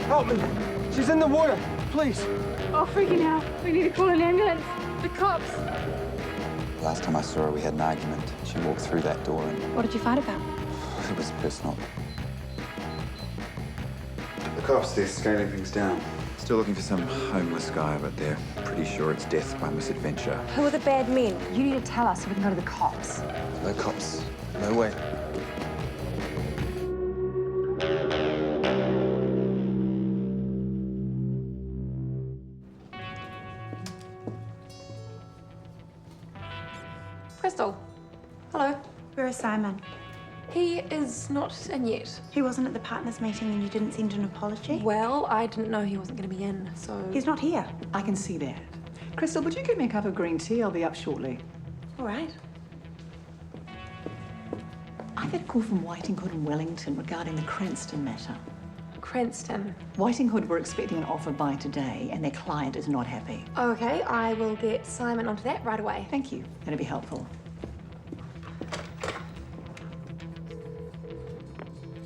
Help me! She's in the water! Please! Oh, freaking out. We need to call an ambulance. The cops. Last time I saw her, we had an argument. She walked through that door and What did you fight about? it was personal. The cops, they're scaling things down. Still looking for some homeless guy, but they're pretty sure it's death by misadventure. Who are the bad men? You need to tell us so we can go to the cops. No cops. No way. Crystal. Hello. Where is Simon? He is not in yet. He wasn't at the partners' meeting and you didn't send an apology? Well, I didn't know he wasn't going to be in, so... He's not here. I can see that. Crystal, would you get me a cup of green tea? I'll be up shortly. All right. I've had a call from Whitinghood and Wellington regarding the Cranston matter. Cranston. Whitinghood were expecting an offer by today, and their client is not happy. Okay, I will get Simon onto that right away. Thank you. That'd be helpful.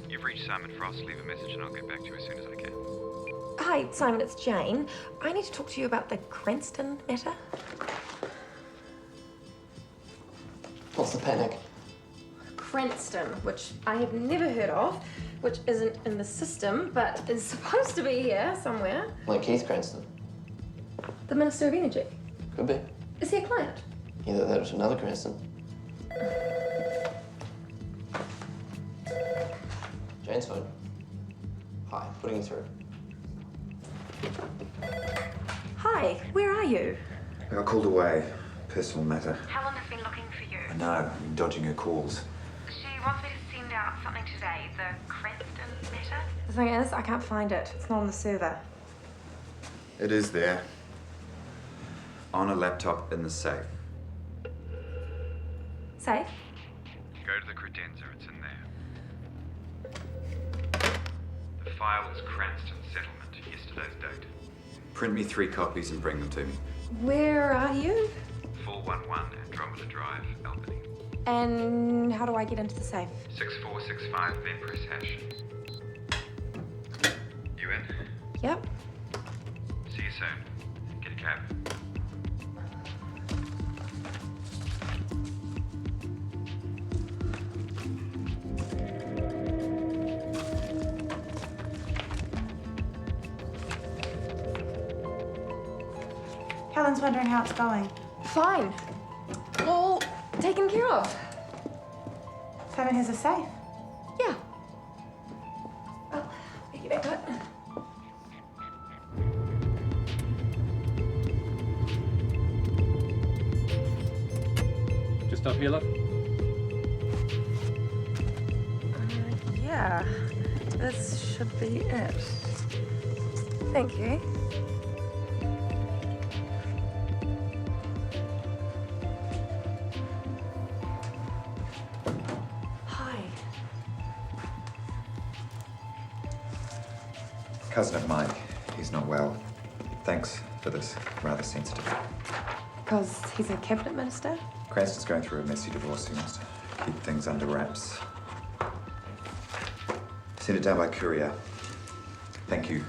You've reached Simon Frost. Leave a message and I'll get back to you as soon as I can. Hi, Simon, it's Jane. I need to talk to you about the Cranston matter. What's the panic? Cranston, which I have never heard of, which isn't in the system, but is supposed to be here somewhere. Like Keith Cranston? The Minister of Energy. Could be. Is he a client? Either that or another Cranston. Jane's phone. Hi, putting you through. Hi, where are you? I got called away. Personal matter. Helen has been looking for you. I know. I've been dodging her calls. She wants me to send out something today, the Cranston matter. The thing is, I can't find it. It's not on the server. It is there. On a laptop in the safe. Safe? Go to the credenza, it's in there. The file is Cranston settlement, yesterday's date. Print me 3 copies and bring them to me. Where are you? 411 Andromeda Drive, Albany. And how do I get into the safe? 6465, then press hash. You in? Yep. See you soon. Get a cab. Helen's wondering how it's going. Fine. All taken care of. Simon has a safe. Yeah. Well, make it back to it. Just up here, look. Yeah. This should be it. Thank you. Cousin of Mike. He's not well. Thanks for this. Rather sensitive. Because he's a cabinet minister? Cranston's going through a messy divorce. He wants to keep things under wraps. Send it down by courier. Thank you.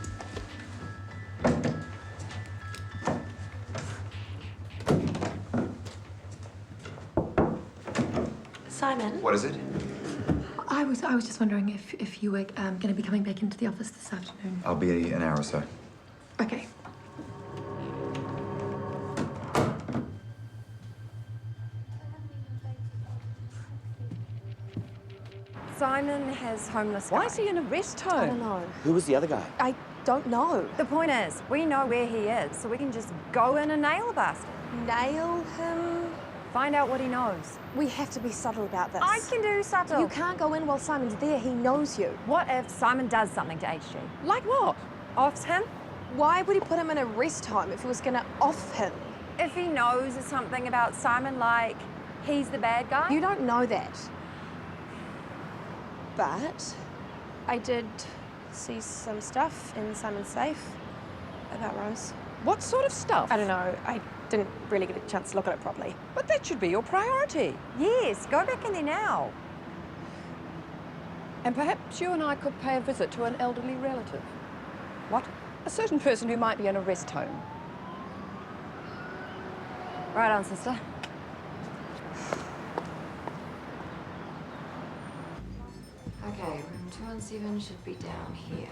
Simon? What is it? I was just wondering if you were going to be coming back into the office this afternoon. I'll be an hour or so. Okay. Simon has homeless guy. Why is he in a rest home? I don't know. Who was the other guy? I don't know. The point is, we know where he is, so we can just go in and nail the bastard. Nail him? Find out what he knows. We have to be subtle about this. I can do subtle. You can't go in while Simon's there. He knows you. What if Simon does something to HG? Like what? Offs him? Why would he put him in a rest home if he was going to off him? If he knows something about Simon, like he's the bad guy? You don't know that. But I did see some stuff in Simon's safe about Rose. What sort of stuff? I don't know. I didn't really get a chance to look at it properly. But that should be your priority. Yes, go back in there now. And perhaps you and I could pay a visit to an elderly relative. What? A certain person who might be in a rest home. Right on, sister. Okay, room 217 should be down here.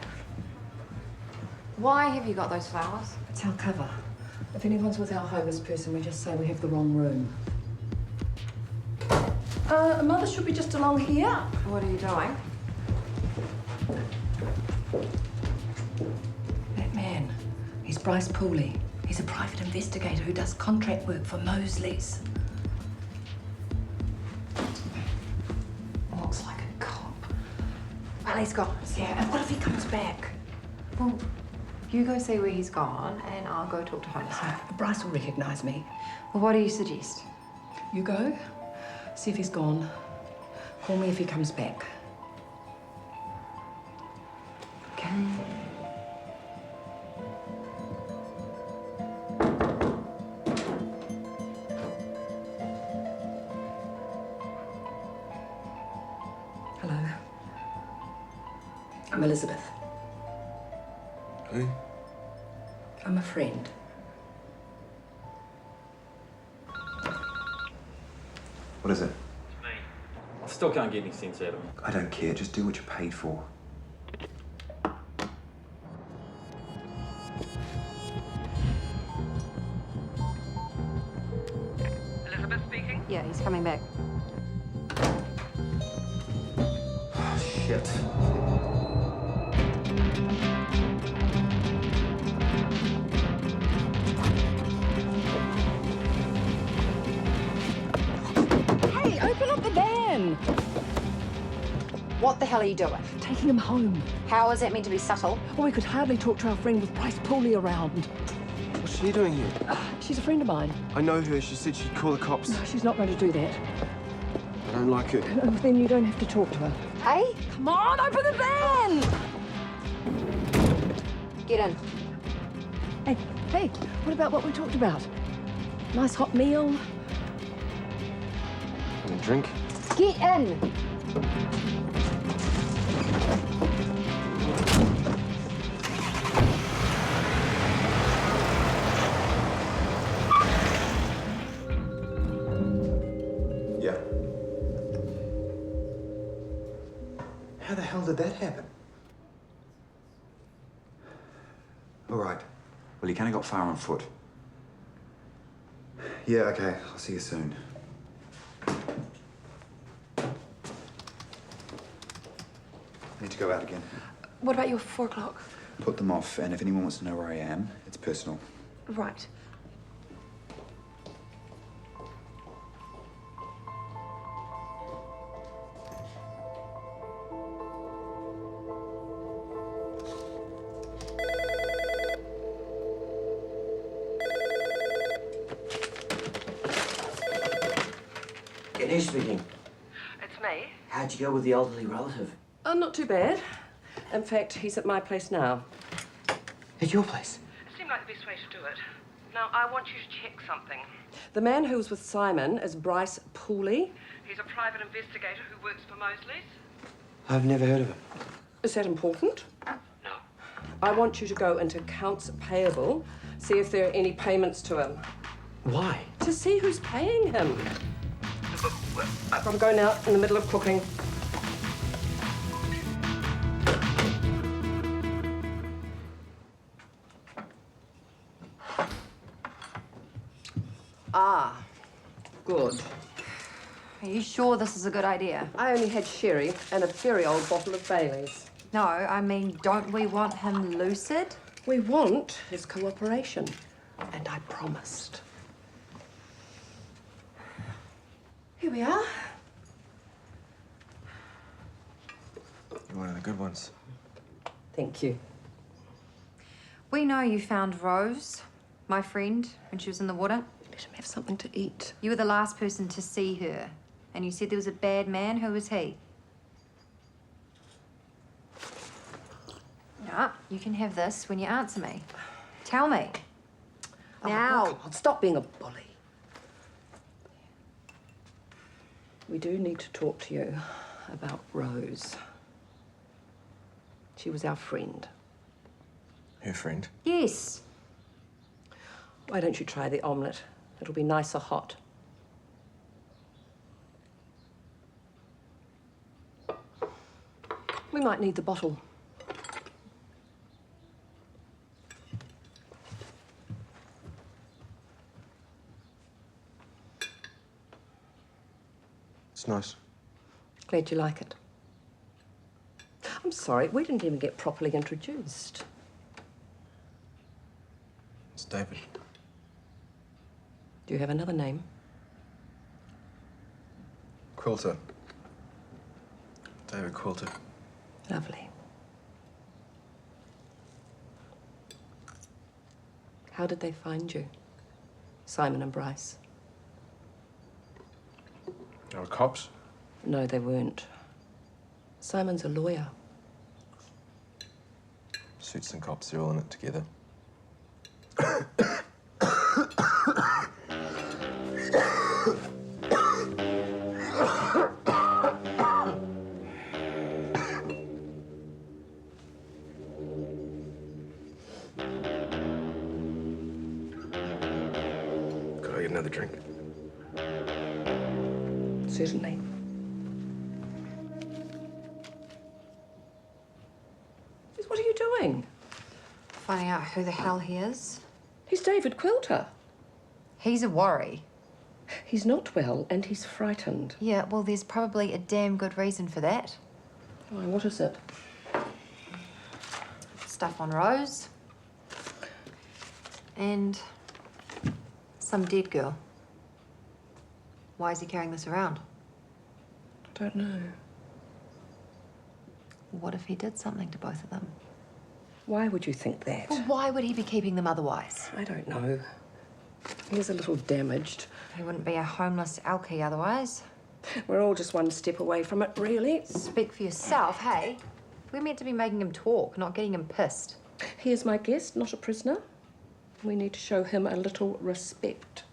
Why have you got those flowers? It's our cover. If anyone's with our homeless person, we just say we have the wrong room. Mother should be just along here. What are you doing? That man, he's Bryce Pooley. He's a private investigator who does contract work for Mosley's. Looks like a cop. Well, he's gone. Yeah, and what if he comes back? Well, you go see where he's gone, and I'll go talk to him. Bryce will recognise me. Well, what do you suggest? You go, see if he's gone. Call me if he comes back. Okay. Hello. I'm Elizabeth. Who? I'm a friend. What is it? It's me. I still can't get any sense out of him. I don't care. Just do what you're paid for. Elizabeth speaking. Yeah, he's coming back. Shit. Hey, open up the van! What the hell are you doing? Taking him home. How is that meant to be subtle? Well, we could hardly talk to our friend with Bryce Pooley around. What's she doing here? She's a friend of mine. I know her. She said she'd call the cops. No, she's not going to do that. I don't like her. No, then you don't have to talk to her. Hey? Come on, open the van! Get in. Hey, what about what we talked about? Nice hot meal. Want a drink? Get in! Yeah. How the hell did that happen? All right. Well, you kind of got far on foot. Yeah, okay. I'll see you soon. Need to go out again. What about your 4 o'clock? Put them off, and if anyone wants to know where I am, it's personal. Right. Who's speaking? It's me. How'd you go with the elderly relative? Oh, not too bad. In fact, he's at my place now. At your place? It seemed like the best way to do it. Now, I want you to check something. The man who was with Simon is Bryce Pooley. He's a private investigator who works for Mosley's. I've never heard of him. Is that important? No. I want you to go into accounts payable, see if there are any payments to him. Why? To see who's paying him. I'm going out in the middle of cooking. Ah, good. Are you sure this is a good idea? I only had sherry and a very old bottle of Bailey's. No, I mean, don't we want him lucid? We want his cooperation, and I promised. Here we are. You're one of the good ones. Thank you. We know you found Rose, my friend, when she was in the water. Let him have something to eat. You were the last person to see her, and you said there was a bad man. Who was he? No, you can have this when you answer me. Tell me. Now. Oh, come on, stop being a bully. We do need to talk to you about Rose. She was our friend. Her friend? Yes. Why don't you try the omelette? It'll be nicer hot. We might need the bottle. It's nice. Glad you like it. I'm sorry, we didn't even get properly introduced. It's David. Do you have another name? Quilter. David Quilter. Lovely. How did they find you? Simon and Bryce? They were cops? No, they weren't. Simon's a lawyer. Suits and cops, they're all in it together. Could I get another drink? Certainly. What are you doing? Finding out who the hell he is. He's David Quilter. He's a worry. He's not well and he's frightened. Yeah, well, there's probably a damn good reason for that. Why, what is it? Stuff on Rose. And some dead girl. Why is he carrying this around? I don't know. What if he did something to both of them? Why would you think that? Well, why would he be keeping them otherwise? I don't know. He's a little damaged. He wouldn't be a homeless alkie otherwise. We're all just one step away from it, really. Speak for yourself, hey? We're meant to be making him talk, not getting him pissed. He is my guest, not a prisoner. We need to show him a little respect.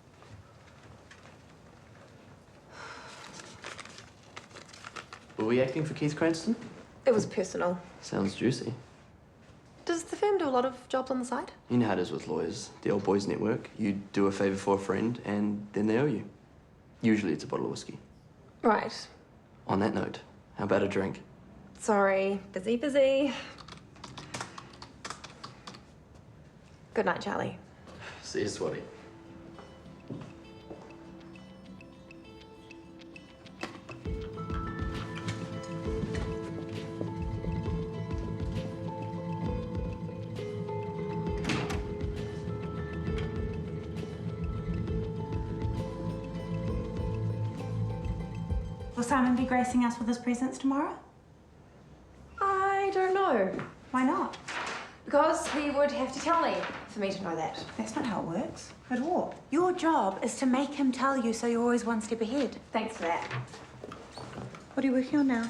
Were we acting for Keith Cranston? It was personal. Sounds juicy. Does the firm do a lot of jobs on the side? You know how it is with lawyers. The old boys network. You do a favour for a friend and then they owe you. Usually it's a bottle of whiskey. Right. On that note, how about a drink? Sorry. Busy. Good night, Charlie. See you, Swatty. Will Simon be gracing us with his presence tomorrow? I don't know. Why not? Because he would have to tell me for me to know that. That's not how it works at all. Your job is to make him tell you so you're always one step ahead. Thanks for that. What are you working on now?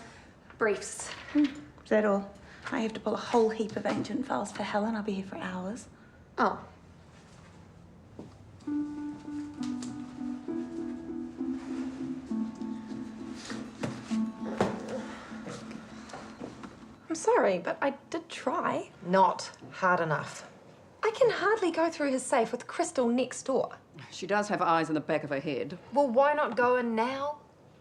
Briefs. Is that all? I have to pull a whole heap of ancient files for Helen. I'll be here for hours. Oh. I'm sorry, but I did try. Not hard enough. I can hardly go through his safe with Crystal next door. She does have eyes in the back of her head. Well, why not go in now?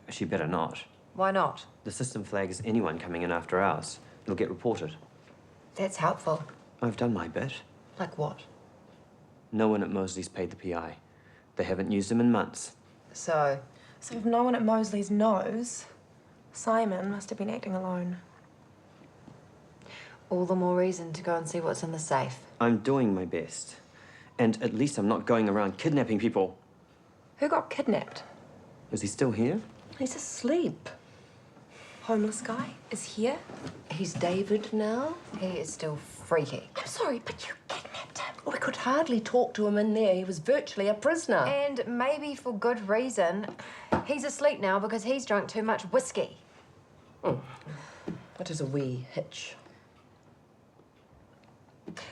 She better not. Why not? The system flags anyone coming in after hours. It'll get reported. That's helpful. I've done my bit. Like what? No one at Mosley's paid the PI. They haven't used him in months. So if no one at Mosley's knows, Simon must have been acting alone. all the more reason to go and see what's in the safe. I'm doing my best. And at least I'm not going around kidnapping people. Who got kidnapped? Is he still here? He's asleep. Homeless guy is here. He's David now. He is still freaky. I'm sorry, but you kidnapped him. We could hardly talk to him in there. He was virtually a prisoner. And maybe for good reason. He's asleep now because he's drunk too much whiskey. It is a wee hitch.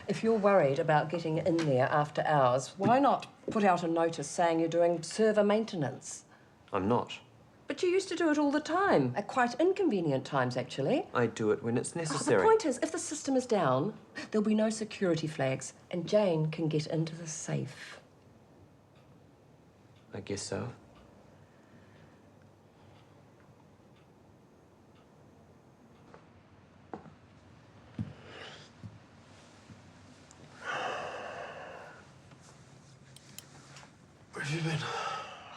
If you're worried about getting in there after hours, why not put out a notice saying you're doing server maintenance? I'm not. But you used to do it all the time. At quite inconvenient times, actually. I do it when it's The necessary. point is, if the system is down, there'll be no security flags, and Jane can get into the safe. I guess so. Where have you been?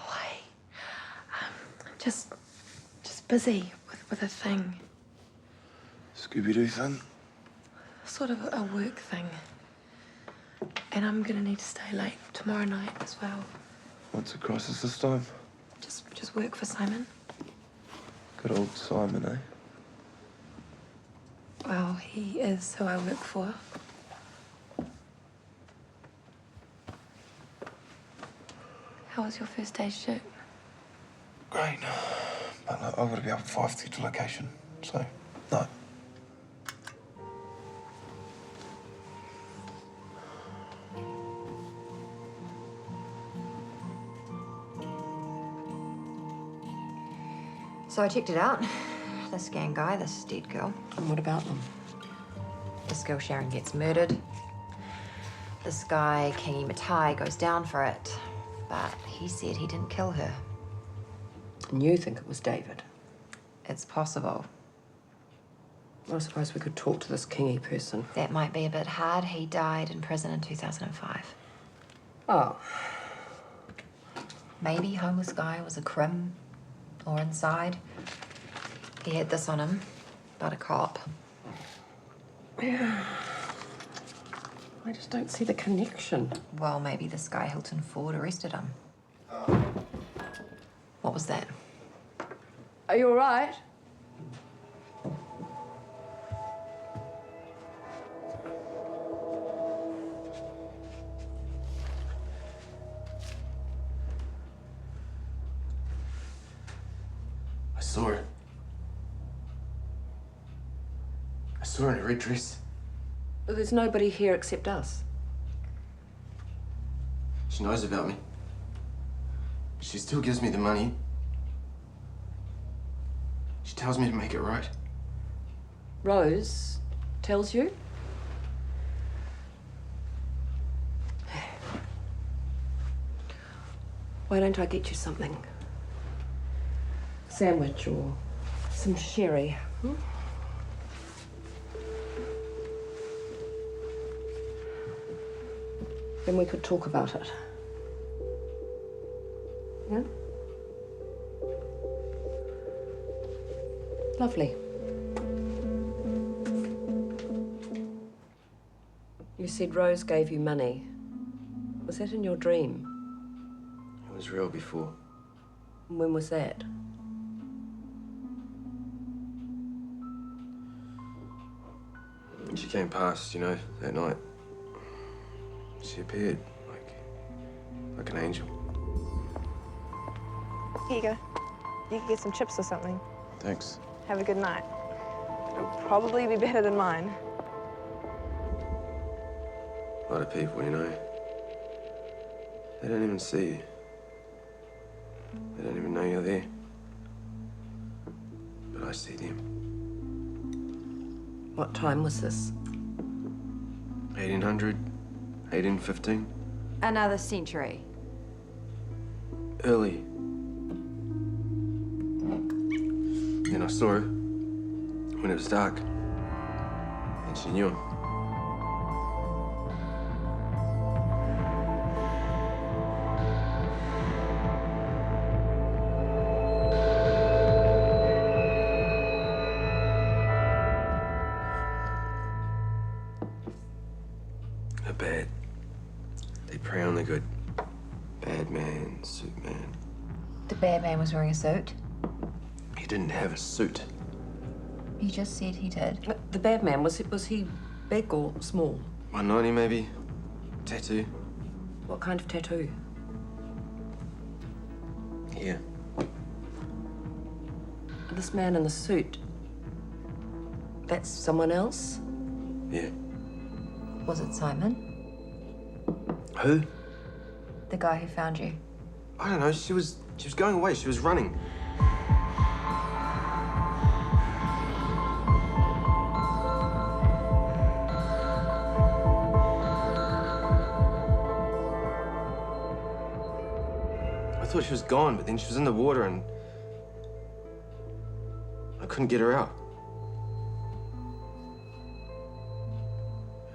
Away. Just busy with a thing. Scooby-Doo thing? Sort of a work thing. And I'm gonna need to stay late tomorrow night as well. What's the crisis this time? Just work for Simon. Good old Simon, eh? Well, he is who I work for. How was your first day shoot? Great. But look, I've got to be up at 5 to get to location, so no. So I checked it out. This gang guy, this dead girl. And what about them? This girl Sharon gets murdered. This guy, Kingy Matai, goes down for it. But he said he didn't kill her. And you think it was David? It's possible. I suppose we could talk to this Kingy person. That might be a bit hard. He died in prison in 2005. Oh. Maybe homeless guy was a crim or inside. He had this on him, but a cop. Yeah. I just don't see the connection. Well, maybe this guy Hilton Ford arrested him. What was that? Are you all right? I saw her. I saw her in a red dress. There's nobody here except us. She knows about me. She still gives me the money. She tells me to make it right. Rose tells you? Why don't I get you something? Sandwich or some sherry, hmm? Then we could talk about it. Yeah? Lovely. You said Rose gave you money. Was that in your dream? It was real before. When was that? She came past, you know, that night. She appeared like an angel. Here you go. You can get some chips or something. Thanks. Have a good night. It'll probably be better than mine. A lot of people, you know, they don't even see you. They don't even know you're there. But I see them. What time was this? 1800, 1815. Another century. Early. Then I saw her when it was dark. And she knew him. They're bad. They prey on the good. Bad man, suit man. The bad man was wearing a suit. He didn't have a suit. You just said he did. The bad man, was he big or small? 190 maybe. Tattoo. What kind of tattoo? Here. This man in the suit, that's someone else? Yeah. Was it Simon? Who? The guy who found you? I don't know. She was going away. She was running. thought she was gone, but then she was in the water and I couldn't get her out.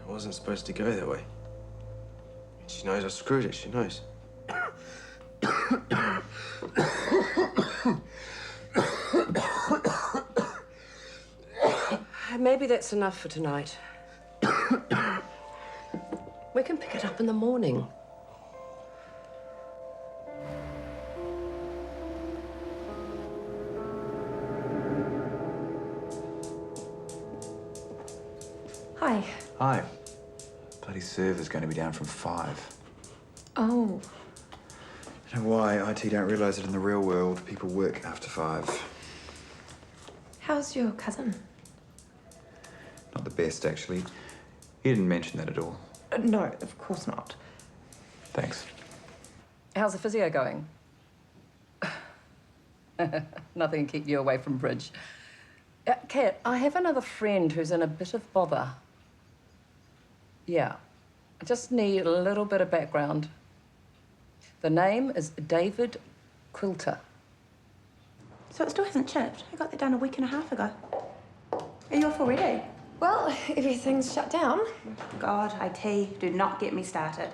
I wasn't supposed to go that way. She knows I screwed it, she knows. Maybe that's enough for tonight. We can pick it up in the morning. Hi. Hi. Bloody server's going to be down from 5. Oh. I don't know why IT don't realise that in the real world, people work after 5. How's your cousin? Not the best, actually. He didn't mention that at all. No, of course not. Thanks. How's the physio going? Nothing to keep you away from bridge. Kat, I have another friend who's in a bit of bother. Yeah, I just need a little bit of background. The name is David Quilter. So it still hasn't chipped. I got that done a week and a half ago. Are you off already? Well, everything's shut down. God, IT, do not get me started.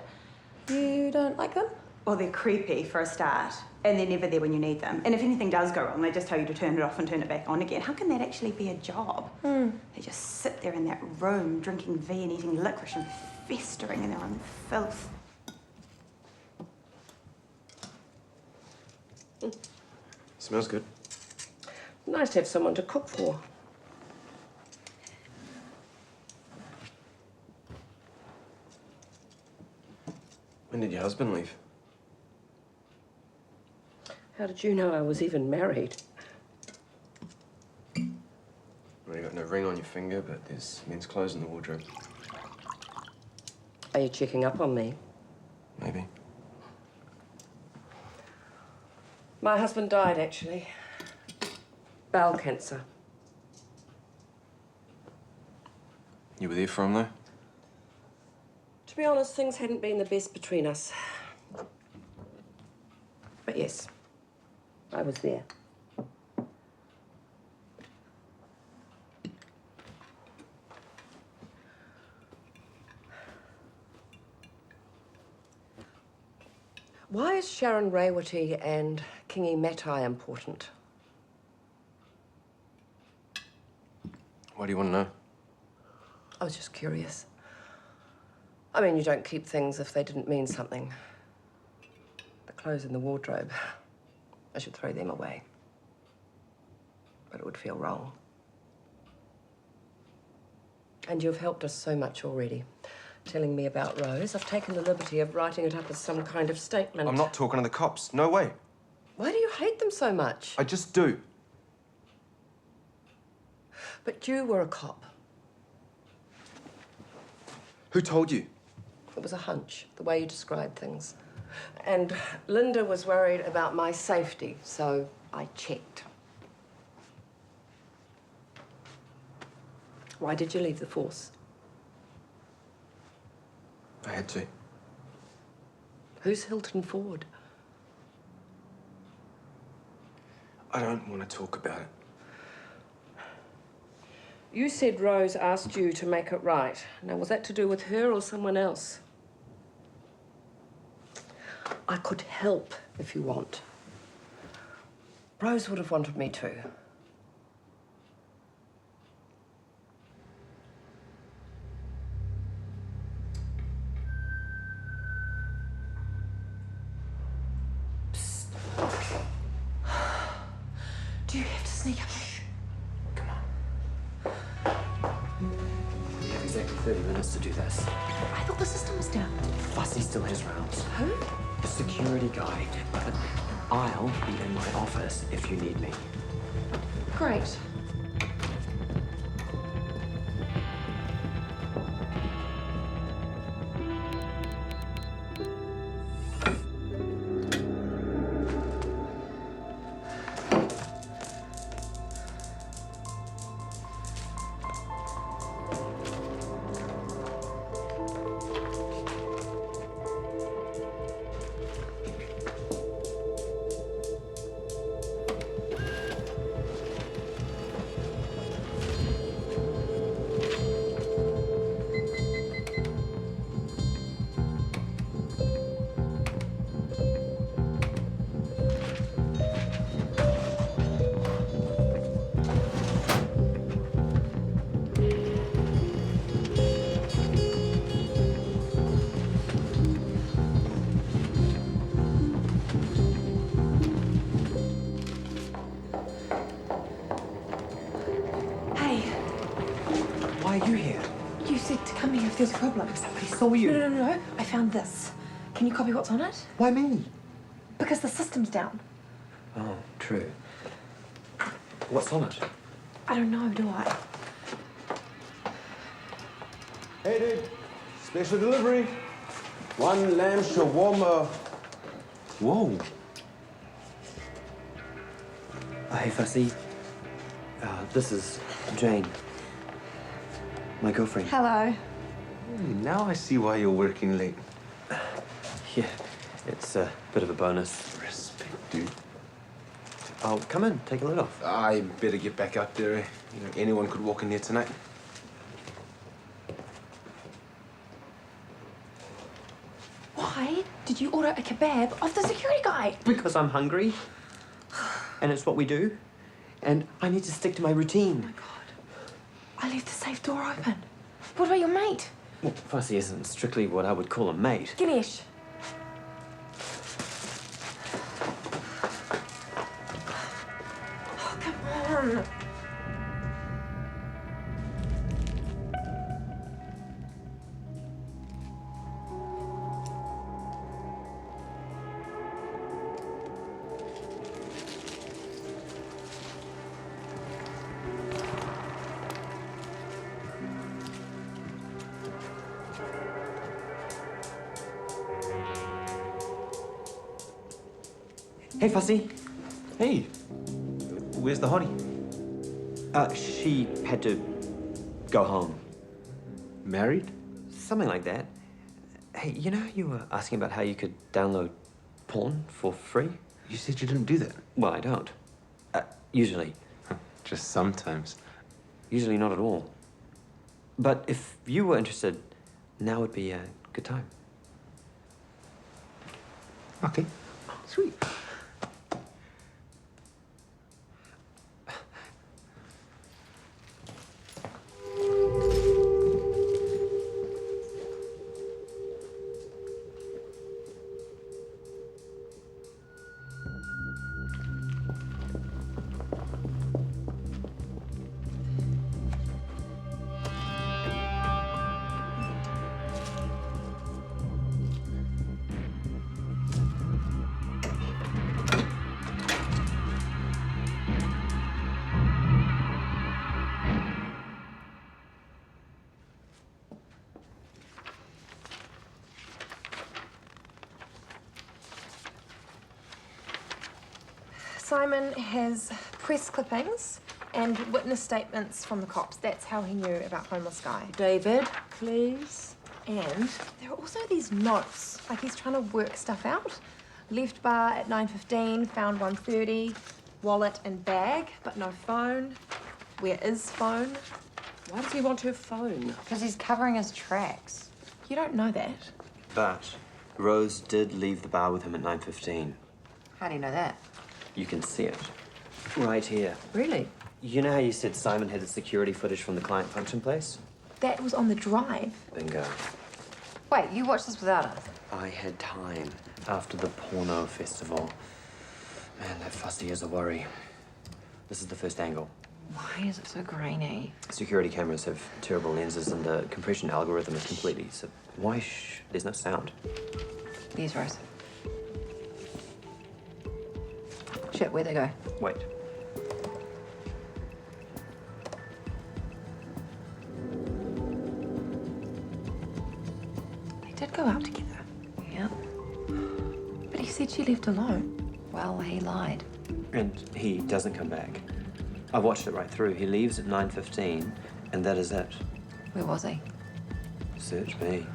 You don't like them? Well, they're creepy for a start, and they're never there when you need them. And if anything does go wrong, they just tell you to turn it off and turn it back on again. How can that actually be a job? They just sit there in that room drinking V and eating licorice and festering in their own filth. Smells good. Nice to have someone to cook for. When did your husband leave? How did you know I was even married? Well, you got no ring on your finger, but there's men's clothes in the wardrobe. Are you checking up on me? Maybe. My husband died, actually. Bowel cancer. You were there for him, though? To be honest, things hadn't been the best between us. But yes, I was there. Why is Sharon Raywati and Kingi Matai important? Why do you want to know? I was just curious. I mean, you don't keep things if they didn't mean something. The clothes in the wardrobe, I should throw them away. But it would feel wrong. And you've helped us so much already. Telling me about Rose, I've taken the liberty of writing it up as some kind of statement. I'm not talking to the cops. No way. Why do you hate them so much? I just do. But you were a cop. Who told you? It was a hunch, the way you described things. And Linda was worried about my safety, so I checked. Why did you leave the force? I had to. Who's Hilton Ford? I don't want to talk about it. You said Rose asked you to make it right. Now, was that to do with her or someone else? I could help if you want. Rose would have wanted me to. Do you have to sneak up? Come on. We have exactly 30 minutes to do this. I thought the system was down. Fussy still has rounds. Who? The security guy. But I'll be in my office if you need me. Great. said to come here if there's a problem. Somebody saw you. No. I found this. Can you copy what's on it? Why me? Because the system's down. Oh, true. What's on it? I don't know, do I? Hey, dude. Special delivery. 1 lamb shawarma. Whoa. Hey, Fussy. This is Jane. My girlfriend. Hello. Now I see why you're working late. Yeah, it's a bit of a bonus. Respect, dude. Oh, come in, take a load off. I better get back out there. You know, anyone could walk in here tonight. Why did you order a kebab off the security guy? Because I'm hungry. And it's what we do. And I need to stick to my routine. Oh my God. I left the safe door open. What about your mate? Well, Fussy isn't strictly what I would call a mate. Ganesh. Oh, come on. Hey, Fussy. Hey. Where's the hottie? She had to go home. Married? Something like that. Hey, you know you were asking about how you could download porn for free? You said you didn't do that. Well, I don't. Usually. Just sometimes. Usually not at all. But if you were interested, now would be a good time. Okay. Sweet. Simon has press clippings and witness statements from the cops. That's how he knew about Homeless Guy. David, please. And there are also these notes, like he's trying to work stuff out. Left bar at 9:15, found 1:30, wallet and bag, but no phone. Where is phone? Why does he want her phone? Because he's covering his tracks. You don't know that. But Rose did leave the bar with him at 9:15. How do you know that? You can see it. Right here. Really? You know how you said Simon had the security footage from the client function place? That was on the drive. Bingo. Wait, you watched this without us? I had time after the porno festival. Man, that Fussy is a worry. This is the first angle. Why is it so grainy? Security cameras have terrible lenses and the compression algorithm is completely... There's no sound. There's Rose. Shit, where'd they go? Wait. They did go out together. Yeah. But he said she left alone. Well, he lied. And he doesn't come back. I watched it right through. He leaves at 9:15, and that is it. Where was he? Search me.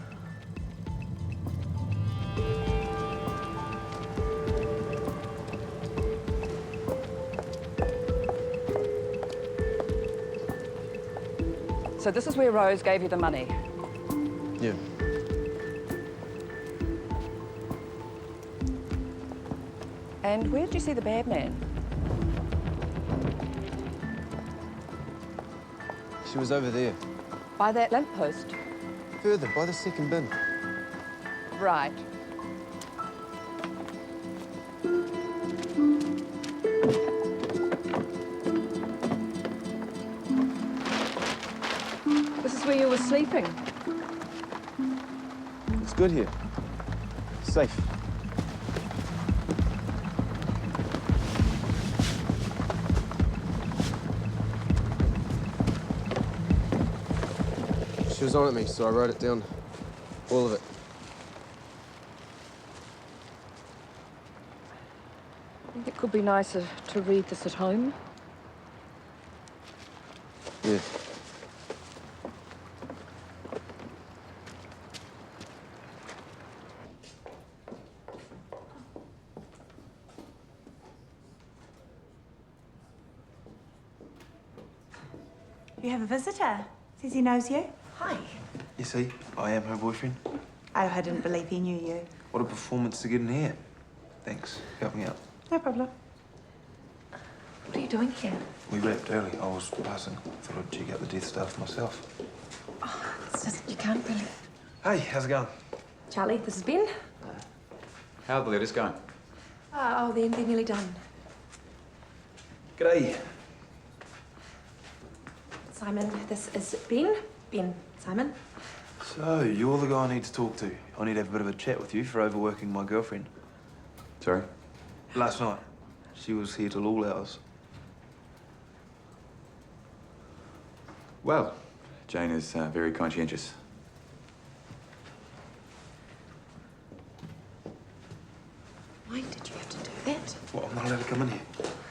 So this is where Rose gave you the money. Yeah. And where did you see the bad man? She was over there. By that lamppost? Further, by the second bin. Right. This is where you were sleeping? It's good here. Safe. She was on at me, so I wrote it down. All of it. I think it could be nicer to read this at home. Yeah. You have a visitor. Says he knows you. Hi. You see, I am her boyfriend. I didn't believe he knew you. What a performance to get in here. Thanks for helping out. No problem. What are you doing here? We wrapped early. I was passing. Thought I'd check out the death stuff myself. Oh, it's just, you can't really... Hey, how's it going? Charlie, this is Ben. How are the letters going? Oh, they're nearly done. G'day. Simon, this is Ben. Ben, Simon. So, you're the guy I need to talk to. I need to have a bit of a chat with you for overworking my girlfriend. Sorry? Last night, she was here till all hours. Well, Jane is very conscientious. Why did you have to do that? What, I'm not allowed to come in here?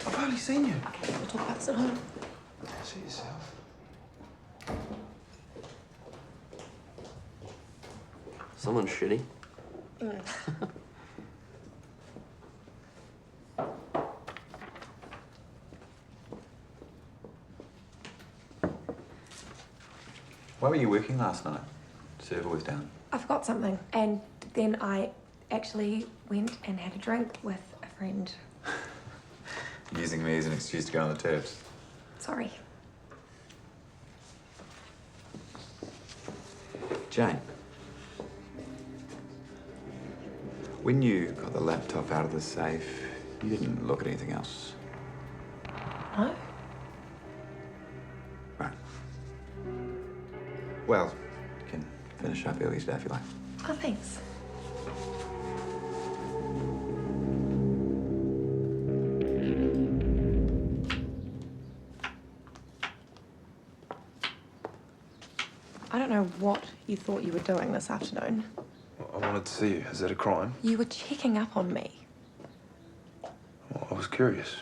I've hardly seen you. Okay, we'll talk about this at home. See yourself. Someone's shitty. Why were you working last night? Server was down. I forgot something. And then I actually went and had a drink with a friend. Using me as an excuse to go on the turfs. Sorry. Jane. When you got the laptop out of the safe, you didn't look at anything else. No? Right. Well, you can finish up early today if you like. Oh, thanks. I don't know what you thought you were doing this afternoon. Well, I wanted to see you. Is that a crime? You were checking up on me. Well, I was curious.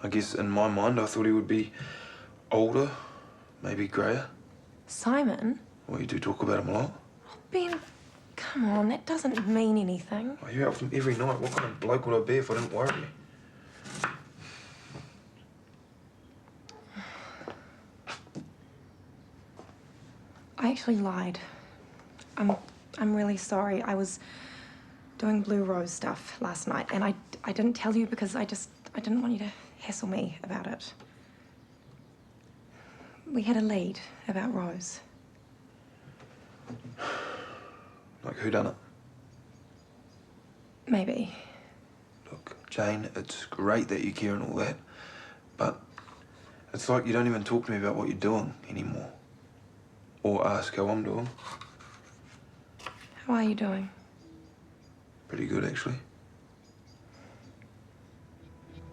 I guess in my mind, I thought he would be older, maybe greyer. Simon? Well, you do talk about him a lot. Ben, come on, that doesn't mean anything. Oh, you're out with him every night. What kind of bloke would I be if I didn't worry you? I actually lied. I'm really sorry. I was doing Blue Rose stuff last night, and I didn't tell you because I didn't want you to hassle me about it. We had a lead about Rose. Like, who done it? Maybe. Look, Jane, it's great that you care and all that, but it's like you don't even talk to me about what you're doing anymore. Or ask how I'm doing. How are you doing? Pretty good, actually.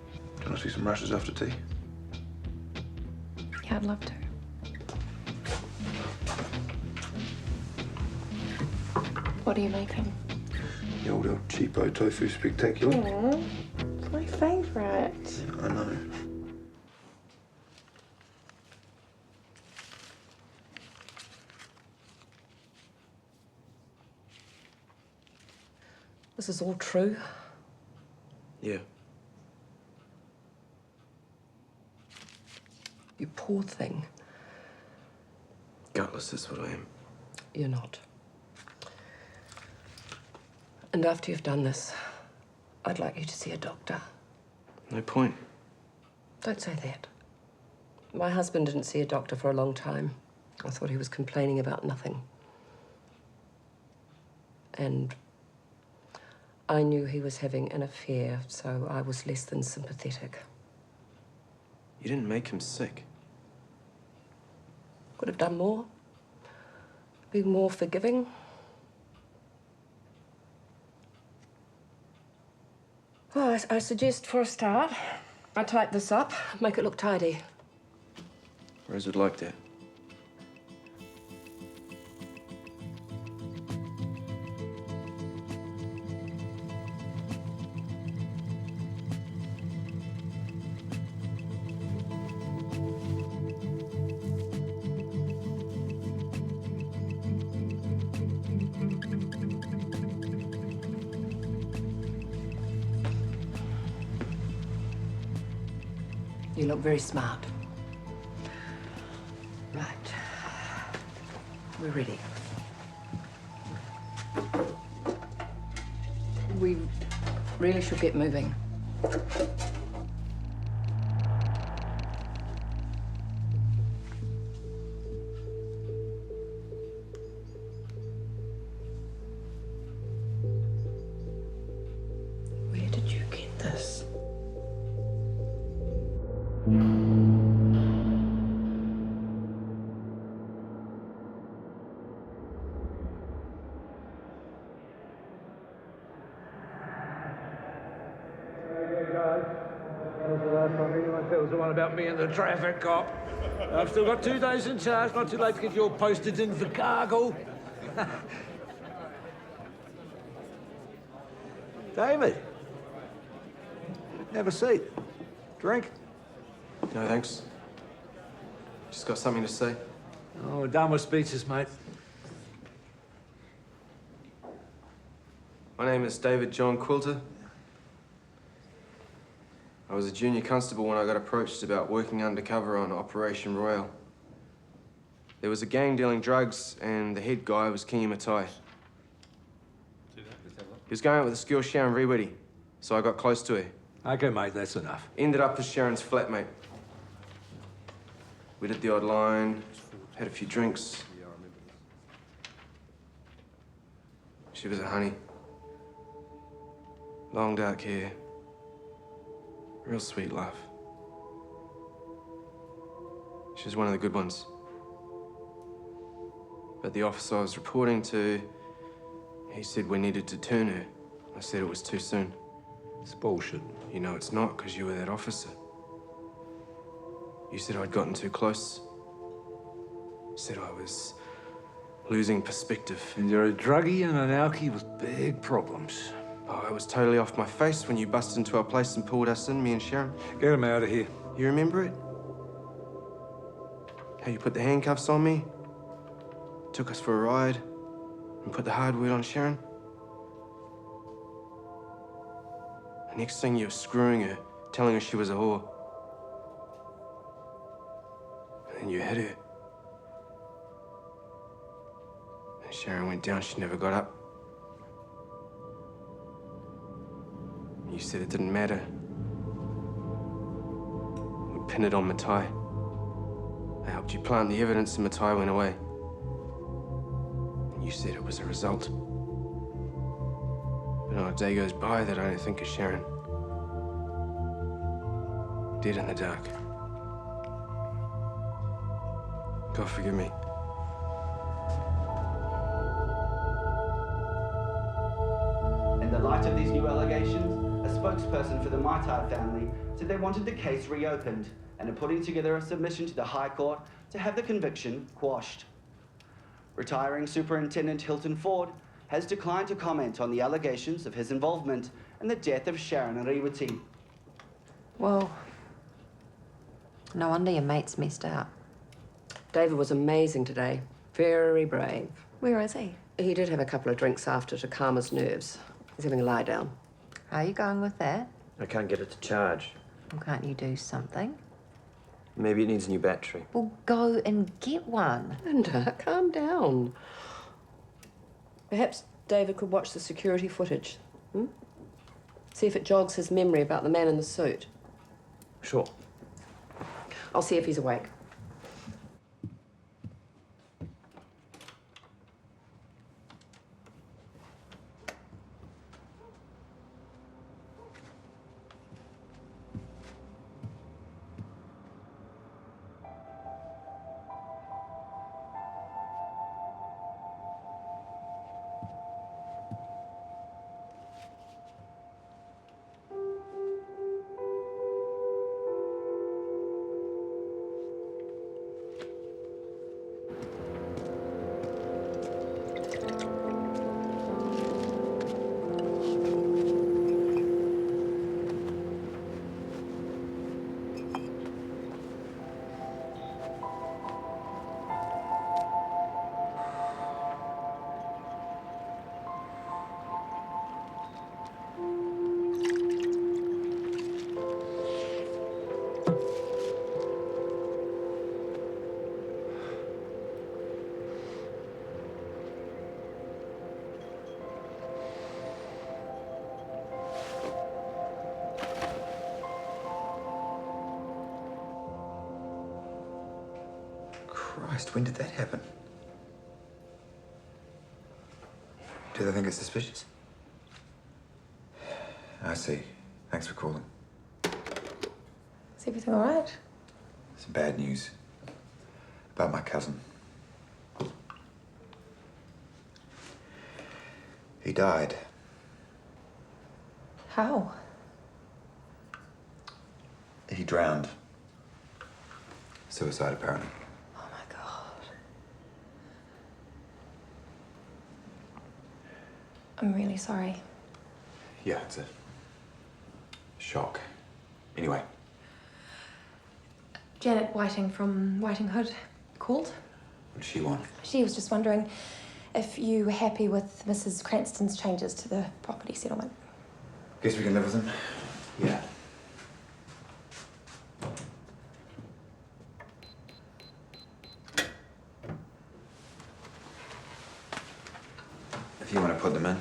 Do you want to see some rushes after tea? Yeah, I'd love to. What are you making? The old El Cheapo tofu spectacular. Aww, it's my favourite. I know. This is all true. Yeah. You poor thing. Gutless is what I am. You're not. And after you've done this, I'd like you to see a doctor. No point. Don't say that. My husband didn't see a doctor for a long time. I thought he was complaining about nothing. And I knew he was having an affair, so I was less than sympathetic. You didn't make him sick. Could have done more. Be more forgiving. Well, I suggest for a start, I type this up, make it look tidy. Rose would like that. You look very smart. Right. We're ready. We really should get moving. Where did you get this? That was the one about me and the traffic cop. I've still got 2 days in charge. Not too late to get your postage in for cargo. David, have a seat. Drink. No, thanks. Just got something to say. Oh, we're done with speeches, mate. My name is David John Quilter. I was a junior constable when I got approached about working undercover on Operation Royale. There was a gang dealing drugs, and the head guy was Kingy Matai. He was going out with a girl, Sharon Rewitty, so I got close to her. Okay, mate, that's enough. Ended up as Sharon's flatmate. We did the odd line, had a few drinks. She was a honey. Long dark hair. Real sweet love. She was one of the good ones. But the officer I was reporting to, he said we needed to turn her. I said it was too soon. It's bullshit. You know it's not, because you were that officer. You said I'd gotten too close. Said I was losing perspective. And you're a druggie and an alkie with big problems. Oh, I was totally off my face when you busted into our place and pulled us in, me and Sharon. Get him out of here. You remember it? How you put the handcuffs on me, took us for a ride, and put the hard word on Sharon? The next thing you were screwing her, telling her she was a whore. And then you hit her. And Sharon went down, she never got up. You said it didn't matter. We'd pin it on Matai. I helped you plant the evidence and Matai went away. And you said it was a result. But not a day goes by that I don't think of Sharon. Dead in the dark. God forgive me. In the light of these new allegations, a spokesperson for the Maitai family said they wanted the case reopened and are putting together a submission to the High Court to have the conviction quashed. Retiring Superintendent Hilton Ford has declined to comment on the allegations of his involvement in the death of Sharon Rewitty. Well, no wonder your mate's messed up. David was amazing today. Very brave. Where is he? He did have a couple of drinks after to calm his nerves. He's having a lie down. How are you going with that? I can't get it to charge. Well, can't you do something? Maybe it needs a new battery. Well, go and get one. Linda, calm down. Perhaps David could watch the security footage. See if it jogs his memory about the man in the suit. Sure. I'll see if he's awake. Christ, when did that happen? Do they think it's suspicious? I see. Thanks for calling. Is everything all right? Some bad news about my cousin. He died. How? He drowned. Suicide, apparently. Oh my God. I'm really sorry. Yeah, it's a shock. Anyway. Janet Whiting from Whiting Hood called. What does she want? She was just wondering if you were happy with Mrs. Cranston's changes to the property settlement. Guess we can live with them? Yeah. If you want to put them in.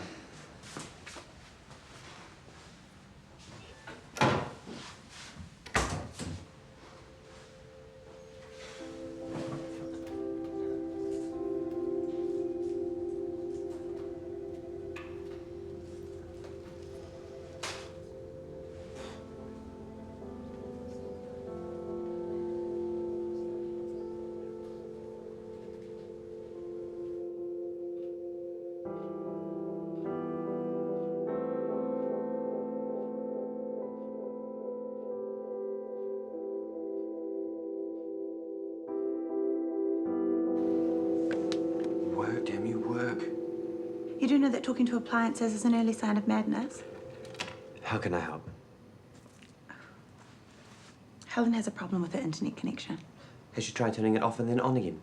Work, damn you, work. You do know that talking to appliances is an early sign of madness? How can I help? Helen has a problem with her internet connection. Has she tried turning it off and then on again?